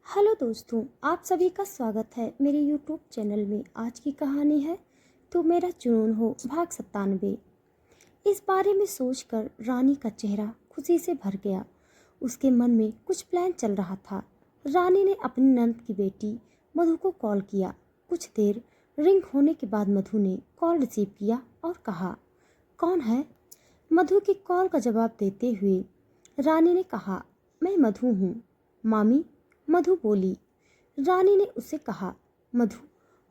Hello दोस्तों, आप सभी का स्वागत है मेरे यूट्यूब चैनल में। आज की कहानी है तो मेरा जुनून हो भाग 97। इस बारे में सोचकर रानी का चेहरा खुशी से भर गया। उसके मन में कुछ प्लान चल रहा था। रानी ने अपनी नंद की बेटी मधु को कॉल किया। कुछ देर रिंग होने के बाद मधु ने कॉल रिसीव किया और कहा, कौन है? मधु की कॉल का जवाब देते हुए रानी ने कहा, मैं मधु हूँ मामी। मधु बोली। रानी ने उसे कहा, मधु,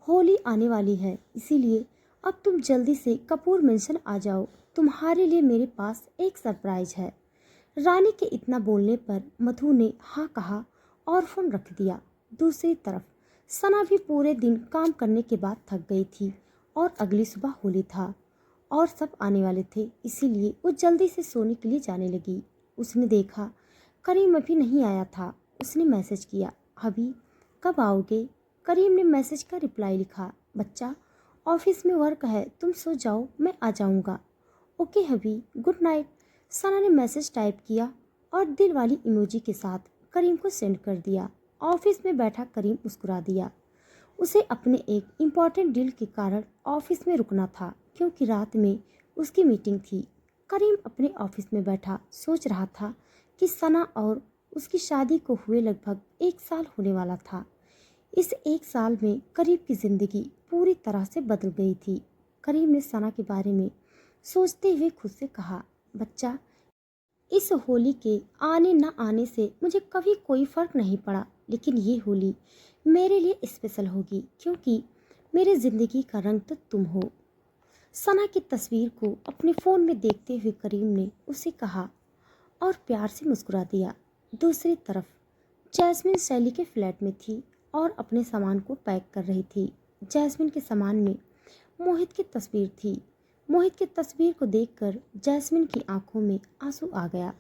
होली आने वाली है, इसीलिए अब तुम जल्दी से कपूर मेंशन आ जाओ। तुम्हारे लिए मेरे पास एक सरप्राइज है। रानी के इतना बोलने पर मधु ने हाँ कहा और फोन रख दिया। दूसरी तरफ सना भी पूरे दिन काम करने के बाद थक गई थी और अगली सुबह होली था और सब आने वाले थे, इसीलिए वो जल्दी से सोने के लिए जाने लगी। उसने देखा करीम अभी नहीं आया था। उसने मैसेज किया, अभी कब आओगे? करीम ने मैसेज का रिप्लाई लिखा, बच्चा ऑफिस में वर्क है, तुम सो जाओ, मैं आ जाऊंगा। ओके हबी, गुड नाइट। सना ने मैसेज टाइप किया और दिल वाली इमोजी के साथ करीम को सेंड कर दिया। ऑफिस में बैठा करीम मुस्कुरा दिया। उसे अपने एक इम्पॉर्टेंट डील के कारण ऑफिस में रुकना था, क्योंकि रात में उसकी मीटिंग थी। करीम अपने ऑफिस में बैठा सोच रहा था कि सना और उसकी शादी को हुए लगभग 1 साल होने वाला था। इस 1 साल में करीम की जिंदगी पूरी तरह से बदल गई थी। करीम ने सना के बारे में सोचते हुए खुद से कहा, बच्चा, इस होली के आने न आने से मुझे कभी कोई फर्क नहीं पड़ा, लेकिन ये होली मेरे लिए स्पेशल होगी, क्योंकि मेरे जिंदगी का रंग तो तुम हो। सना की तस्वीर को अपने फ़ोन में देखते हुए करीम ने उसे कहा और प्यार से मुस्कुरा दिया। दूसरी तरफ जैस्मिन शैली के फ्लैट में थी और अपने सामान को पैक कर रही थी। जैस्मिन के सामान में मोहित की तस्वीर थी। मोहित की तस्वीर को देखकर जैस्मिन की आंखों में आंसू आ गया।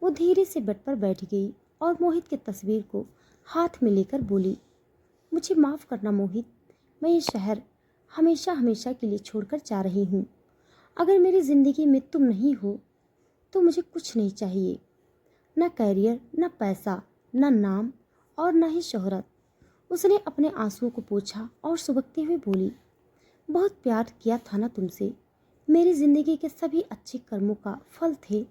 वो धीरे से बेड पर बैठ गई और मोहित की तस्वीर को हाथ में लेकर बोली, मुझे माफ़ करना मोहित, मैं ये शहर हमेशा हमेशा के लिए छोड़कर जा रही हूँ। अगर मेरी ज़िंदगी में तुम नहीं हो तो मुझे कुछ नहीं चाहिए, न कैरियर, न पैसा, न नाम और न ही शोहरत। उसने अपने आंसुओं को पोंछा और सुबकते हुए बोली, बहुत प्यार किया था ना तुमसे। मेरी ज़िंदगी के सभी अच्छे कर्मों का फल थे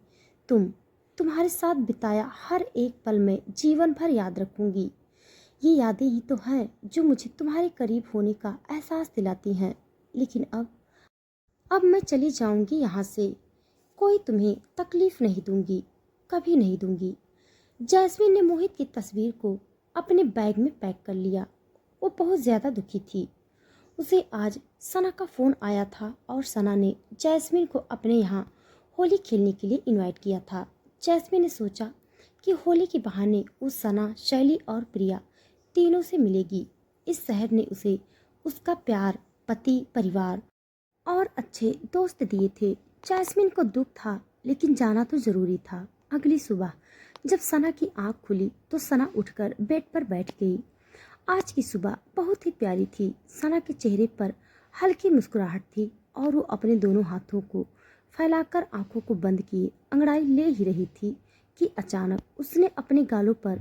तुम्हारे साथ बिताया हर एक पल में जीवन भर याद रखूंगी। ये यादें ही तो हैं जो मुझे तुम्हारे करीब होने का एहसास दिलाती हैं। लेकिन अब मैं चली जाऊंगी यहाँ से। कोई तुम्हें तकलीफ नहीं दूंगी, कभी नहीं दूंगी। जैस्मिन ने मोहित की तस्वीर को अपने बैग में पैक कर लिया। वो बहुत ज़्यादा दुखी थी। उसे आज सना का फ़ोन आया था और सना ने जैस्मिन को अपने यहाँ होली खेलने के लिए इनवाइट किया था। जैस्मिन ने सोचा कि होली के बहाने वो सना, शैली और प्रिया तीनों से मिलेगी। इस शहर ने उसे उसका प्यार, पति, परिवार और अच्छे दोस्त दिए थे। जैस्मिन को दुख था, लेकिन जाना तो जरूरी था। अगली सुबह जब सना की आंख खुली तो सना उठकर बेड पर बैठ गई। आज की सुबह बहुत ही प्यारी थी। सना के चेहरे पर हल्की मुस्कुराहट थी और वो अपने दोनों हाथों को फैलाकर आंखों को बंद किए अंगड़ाई ले ही रही थी कि अचानक उसने अपने गालों पर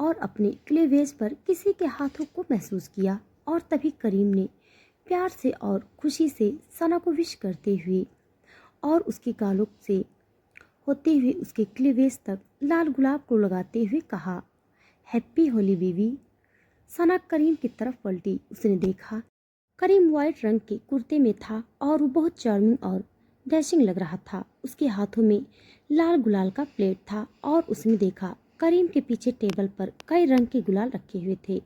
और अपने क्लेवेज पर किसी के हाथों को महसूस किया और तभी करीम ने प्यार से और खुशी से सना को विश करते हुए और उसके गालों से होते हुए उसके क्लीवेज तक लाल गुलाब को लगाते हुए कहा, हैप्पी होली बेबी। सना करीम की तरफ पलटी। उसने देखा करीम वाइट रंग के कुर्ते में था और वो बहुत चार्मिंग और डैशिंग लग रहा था। उसके हाथों में लाल गुलाल का प्लेट था और उसने देखा करीम के पीछे टेबल पर कई रंग के गुलाल रखे हुए थे।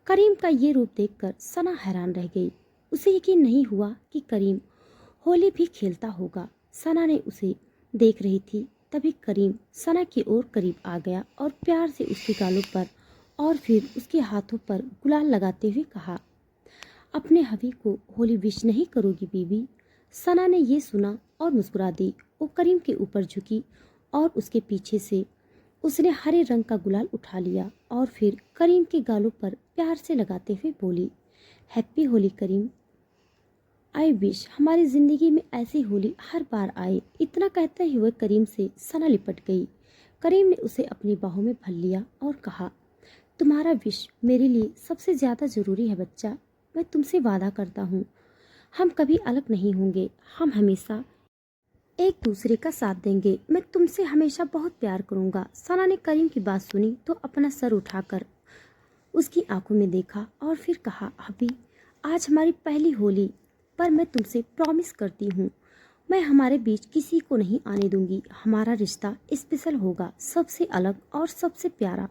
करीम का ये रूप देखकर सना हैरान रह गई। उसे यकीन नहीं हुआ कि करीम होली भी खेलता होगा। सना ने उसे देख रही थी, तभी करीम सना की ओर करीब आ गया और प्यार से उसके गालों पर और फिर उसके हाथों पर गुलाल लगाते हुए कहा, अपने हबी को होली विश नहीं करोगी बीबी? सना ने ये सुना और मुस्कुरा दी। वो करीम के ऊपर झुकी और उसके पीछे से उसने हरे रंग का गुलाल उठा लिया और फिर करीम के गालों पर प्यार से लगाते हुए बोली, happy Holi Karim. I wish हमारी जिंदगी में ऐसी होली हर बार आए। इतना कहते हुए करीम से सना लिपट गई। करीम ने उसे अपनी बाहों में भर लिया और कहा, तुम्हारा विश मेरे लिए सबसे ज़्यादा ज़रूरी है बच्चा। मैं तुमसे वादा करता हूँ, हम कभी अलग नहीं होंगे। हम हमेशा एक दूसरे का साथ देंगे। मैं तुमसे हमेशा बहुत प्यार करूँगा। सना ने करीम की बात सुनी तो अपना सर उठाकर उसकी आंखों में देखा और फिर कहा, अभी आज हमारी पहली होली, पर मैं तुमसे प्रॉमिस करती हूँ, मैं हमारे बीच किसी को नहीं आने दूंगी। हमारा रिश्ता स्पेशल होगा, सबसे अलग और सबसे प्यारा।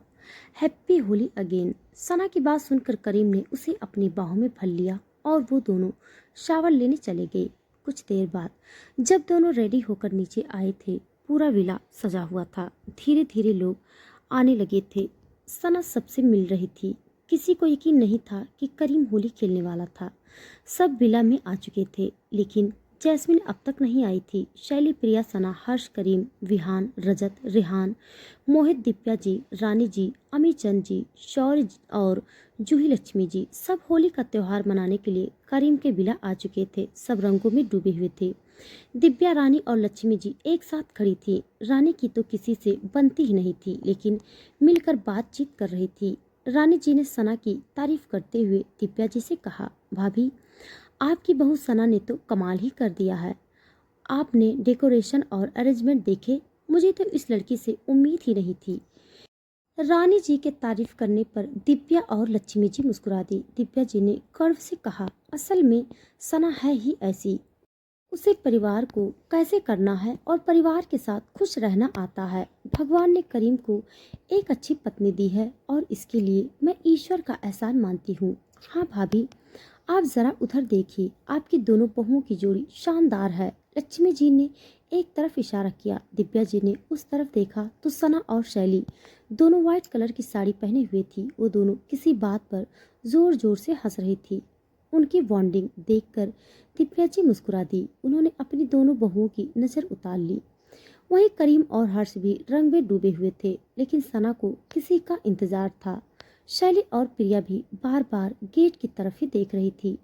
Happy Holi again. सना की बात सुनकर करीम ने उसे अपनी बाहों में भर लिया और वो दोनों शावर लेने चले गए। कुछ देर बाद जब दोनों रेडी होकर नीचे आए थे, पूरा विला सजा हुआ था। धीरे धीरे लोग आने लगे थे। सना सबसे मिल रही थी। किसी को यकीन नहीं था कि करीम होली खेलने वाला था। सब विला में आ चुके थे, लेकिन जैस्मिन अब तक नहीं आई थी। शैली, प्रिया, सना, हर्ष, करीम, विहान, रजत, रेहान, मोहित, दिव्या जी, रानी जी, अमी चंद जी, शौर्य और जूही लक्ष्मी जी सब होली का त्योहार मनाने के लिए करीम के विला आ चुके थे। सब रंगों में डूबे हुए थे। दिव्या, रानी और लक्ष्मी जी एक साथ खड़ी थी। रानी की तो किसी से बनती ही नहीं थी, लेकिन मिलकर बातचीत कर रही थी। रानी जी ने सना की तारीफ करते हुए दिव्या जी से कहा, भाभी, आपकी बहू सना ने तो कमाल ही कर दिया है। आपने डेकोरेशन और अरेंजमेंट देखे, मुझे तो इस लड़की से उम्मीद ही नहीं थी। रानी जी के तारीफ करने पर दिव्या और लक्ष्मी जी मुस्कुरा दी। दिव्या जी ने गर्व से कहा, असल में सना है ही ऐसी। उसे परिवार को कैसे करना है और परिवार के साथ खुश रहना आता है। भगवान ने करीम को एक अच्छी पत्नी दी है और इसके लिए मैं ईश्वर का एहसान मानती हूँ। हाँ भाभी, आप जरा उधर देखिए, आपकी दोनों बहुओं की जोड़ी शानदार है। लक्ष्मी जी ने एक तरफ इशारा किया। दिव्या जी ने उस तरफ देखा तो सना और शैली दोनों व्हाइट कलर की साड़ी पहने हुए थी। वो दोनों किसी बात पर जोर जोर से हंस रही थी। उनकी बॉन्डिंग देखकर दिव्या जी मुस्कुरा दी। उन्होंने अपनी दोनों बहुओं की नज़र उतार ली। वहीं करीम और हर्ष भी रंग में डूबे हुए थे, लेकिन सना को किसी का इंतजार था। शैली और प्रिया भी बार बार गेट की तरफ ही देख रही थी।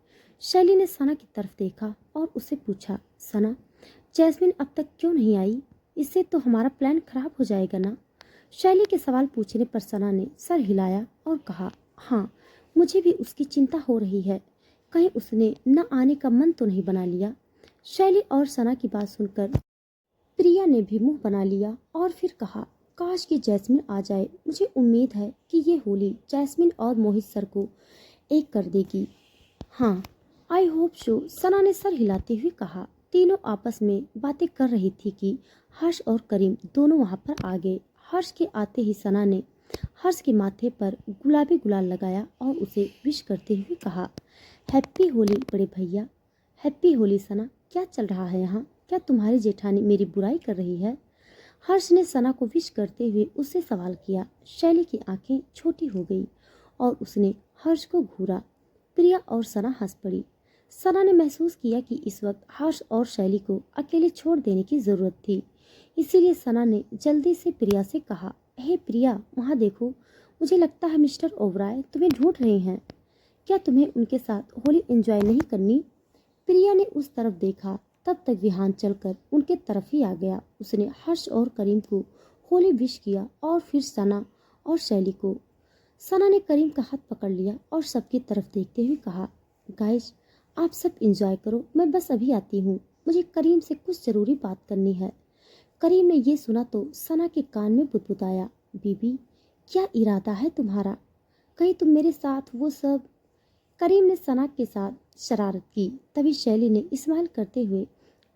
शैली ने सना की तरफ देखा और उससे पूछा, सना, जैस्मिन अब तक क्यों नहीं आई? इससे तो हमारा प्लान खराब हो जाएगा ना? शैली के सवाल पूछने पर सना ने सर हिलाया और कहा, हाँ, मुझे भी उसकी चिंता हो रही है। कहीं उसने न आने का मन तो नहीं बना लिया। शैली और सना की बात सुनकर प्रिया ने भी मुंह बना लिया और फिर कहा, काश कि जैस्मिन आ जाए। मुझे उम्मीद है कि ये होली जैस्मिन और मोहित सर को एक कर देगी। हाँ, आई होप सो, सना ने सर हिलाते हुए कहा। तीनों आपस में बातें कर रही थी कि हर्ष और करीम दोनों वहां पर आ गए। हर्ष के आते ही सना ने हर्ष के माथे पर गुलाबी गुलाल लगाया और उसे विश करते हुए कहा, हैप्पी होली बड़े भैया। हैप्पी होली सना। क्या चल रहा है यहाँ? क्या तुम्हारी जेठानी मेरी बुराई कर रही है? हर्ष ने सना को विश करते हुए उससे सवाल किया। शैली की आंखें छोटी हो गई और उसने हर्ष को घूरा। प्रिया और सना हंस पड़ी। सना ने महसूस किया कि इस वक्त हर्ष और शैली को अकेले छोड़ देने की जरूरत थी। इसीलिए सना ने जल्दी से प्रिया से कहा, हे प्रिया, वहाँ देखो, मुझे लगता है मिस्टर ओबराय तुम्हें ढूंढ रहे हैं। क्या तुम्हें उनके साथ होली एंजॉय नहीं करनी? प्रिया ने उस तरफ देखा। तब तक विहान चलकर उनके तरफ ही आ गया। उसने हर्ष और करीम को होली विश किया और फिर सना और शैली को। सना ने करीम का हाथ पकड़ लिया और सबकी तरफ देखते हुए कहा, गाइस, आप सब एंजॉय करो, मैं बस अभी आती हूँ। मुझे करीम से कुछ जरूरी बात करनी है। करीम ने ये सुना तो सना के कान में बुदबुदाया, बीबी, क्या इरादा है तुम्हारा? कहीं तुम मेरे साथ वो सब। करीम ने सना के साथ शरारत की। तभी शैली ने इस्माइल करते हुए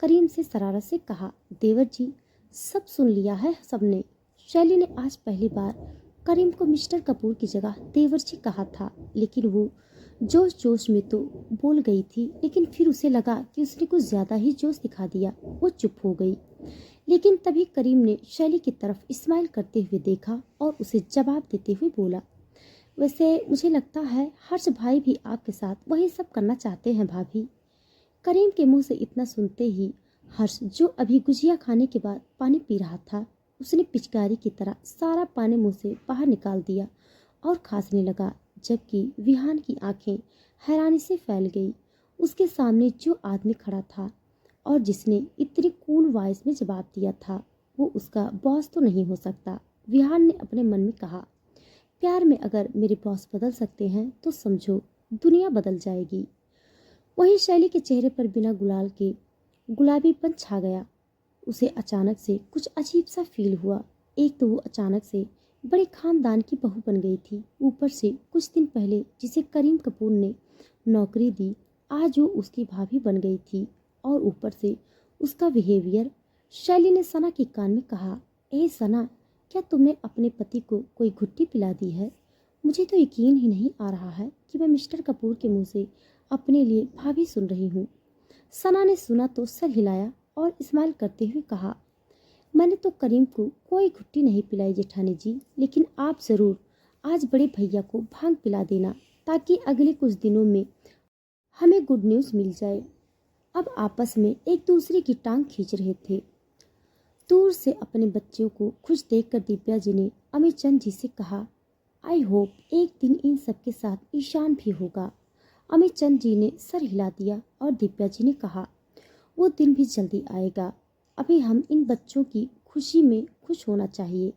करीम से शरारत से कहा, देवर जी, सब सुन लिया है सबने। शैली ने आज पहली बार करीम को मिस्टर कपूर की जगह देवर जी कहा था, लेकिन वो जोश जोश में तो बोल गई थी, लेकिन फिर उसे लगा कि उसने कुछ ज्यादा ही जोश दिखा दिया। वो चुप हो गई। लेकिन तभी करीम ने शैली की तरफ इस्माइल करते हुए देखा और उसे जवाब देते हुए बोला, वैसे मुझे लगता है हर्ष भाई भी आपके साथ वही सब करना चाहते हैं भाभी। करीम के मुंह से इतना सुनते ही हर्ष, जो अभी गुजिया खाने के बाद पानी पी रहा था, उसने पिचकारी की तरह सारा पानी मुंह से बाहर निकाल दिया और खांसने लगा। जबकि विहान की आंखें हैरानी से फैल गई। उसके सामने जो आदमी खड़ा था और जिसने इतनी कूल वॉइस में जवाब दिया था, वो उसका बॉस तो नहीं हो सकता। विहान ने अपने मन में कहा। प्यार में अगर मेरे बॉस बदल सकते हैं तो समझो दुनिया बदल जाएगी। वहीं शैली के चेहरे पर बिना गुलाल के गुलाबीपन छा गया। उसे अचानक से कुछ अजीब सा फील हुआ। एक तो वो अचानक से बड़े खानदान की बहू बन गई थी, ऊपर से कुछ दिन पहले जिसे करीम कपूर ने नौकरी दी आज वो उसकी भाभी बन गई थी, और ऊपर से उसका बिहेवियर। शैली ने सना के कान में कहा, ए सना, क्या तुमने अपने पति को कोई घुट्टी पिला दी है? मुझे तो यकीन ही नहीं आ रहा है कि मैं मिस्टर कपूर के मुंह से अपने लिए भाभी सुन रही हूँ। सना ने सुना तो सर हिलाया और स्माइल करते हुए कहा, मैंने तो करीम को कोई घुट्टी नहीं पिलाई जेठानी जी, लेकिन आप ज़रूर आज बड़े भैया को भांग पिला देना ताकि अगले कुछ दिनों में हमें गुड न्यूज़ मिल जाए। अब आपस में एक दूसरे की टांग खींच रहे थे। दूर से अपने बच्चों को खुश देखकर दिव्या जी ने अमित चंद जी से कहा, आई होप एक दिन इन सबके साथ ईशान भी होगा। अमित चंद जी ने सर हिला दिया और दिव्या जी ने कहा, वो दिन भी जल्दी आएगा। अभी हम इन बच्चों की खुशी में खुश होना चाहिए।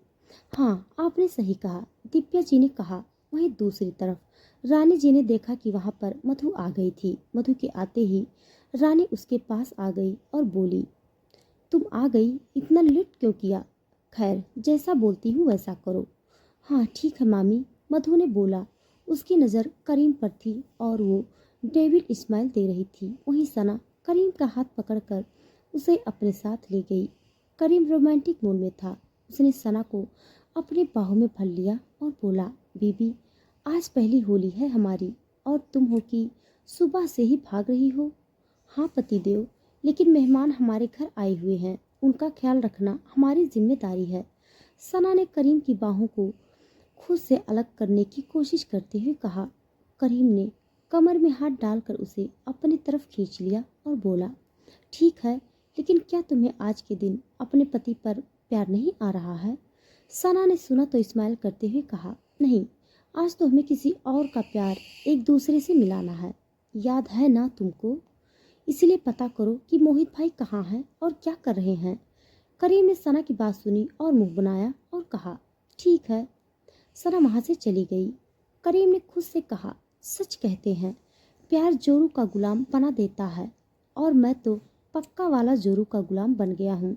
हाँ, आपने सही कहा, दिव्या जी ने कहा। वहीं दूसरी तरफ रानी जी ने देखा कि वहां पर मधु आ गई थी। मधु के आते ही रानी उसके पास आ गई और बोली, तुम आ गई, इतना लेट क्यों किया? खैर, जैसा बोलती हूँ वैसा करो। हाँ ठीक है मामी, मधु ने बोला। उसकी नज़र करीम पर थी और वो डेविड स्माइल दे रही थी। वहीं सना करीम का हाथ पकड़कर उसे अपने साथ ले गई। करीम रोमांटिक मूड में था। उसने सना को अपने बाहों में भर लिया और बोला, बीबी, आज पहली होली है हमारी और तुम हो कि सुबह से ही भाग रही हो। हाँ पतिदेव, लेकिन मेहमान हमारे घर आए हुए हैं, उनका ख्याल रखना हमारी जिम्मेदारी है। सना ने करीम की बाहों को खुद से अलग करने की कोशिश करते हुए कहा। करीम ने कमर में हाथ डालकर उसे अपनी तरफ खींच लिया और बोला, ठीक है, लेकिन क्या तुम्हें आज के दिन अपने पति पर प्यार नहीं आ रहा है? सना ने सुना तो स्माइल करते हुए कहा, नहीं, आज तो हमें किसी और का प्यार एक दूसरे से मिलाना है। याद है ना तुमको? इसलिए पता करो कि मोहित भाई कहाँ हैं और क्या कर रहे हैं। करीम ने सना की बात सुनी और मुंह बनाया और कहा, ठीक है। सना वहां से चली गई। करीम ने खुद से कहा, सच कहते हैं, प्यार जोरू का गुलाम बना देता है, और मैं तो पक्का वाला जोरू का गुलाम बन गया हूँ।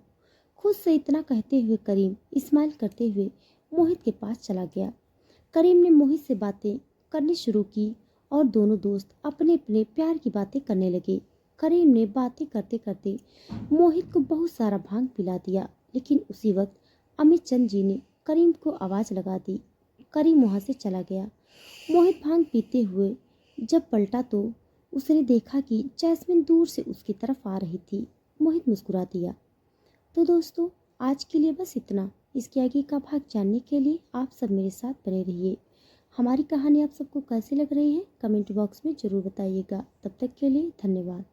खुद से इतना कहते हुए करीम स्माइल करते हुए मोहित के पास चला गया। करीम ने मोहित से बातें करनी शुरू की और दोनों दोस्त अपने अपने प्यार की बातें करने लगे। करीम ने बातें करते करते मोहित को बहुत सारा भांग पिला दिया, लेकिन उसी वक्त अमित चंद जी ने करीम को आवाज़ लगा दी। करीम वहाँ से चला गया। मोहित भांग पीते हुए जब पलटा तो उसने देखा कि जैस्मिन दूर से उसकी तरफ आ रही थी। मोहित मुस्कुरा दिया। तो दोस्तों, आज के लिए बस इतना। इसके आगे का भाग जानने के लिए आप सब मेरे साथ बने रहिए। हमारी कहानी आप सबको कैसी लग रही है कमेंट बॉक्स में ज़रूर बताइएगा। तब तक के लिए धन्यवाद।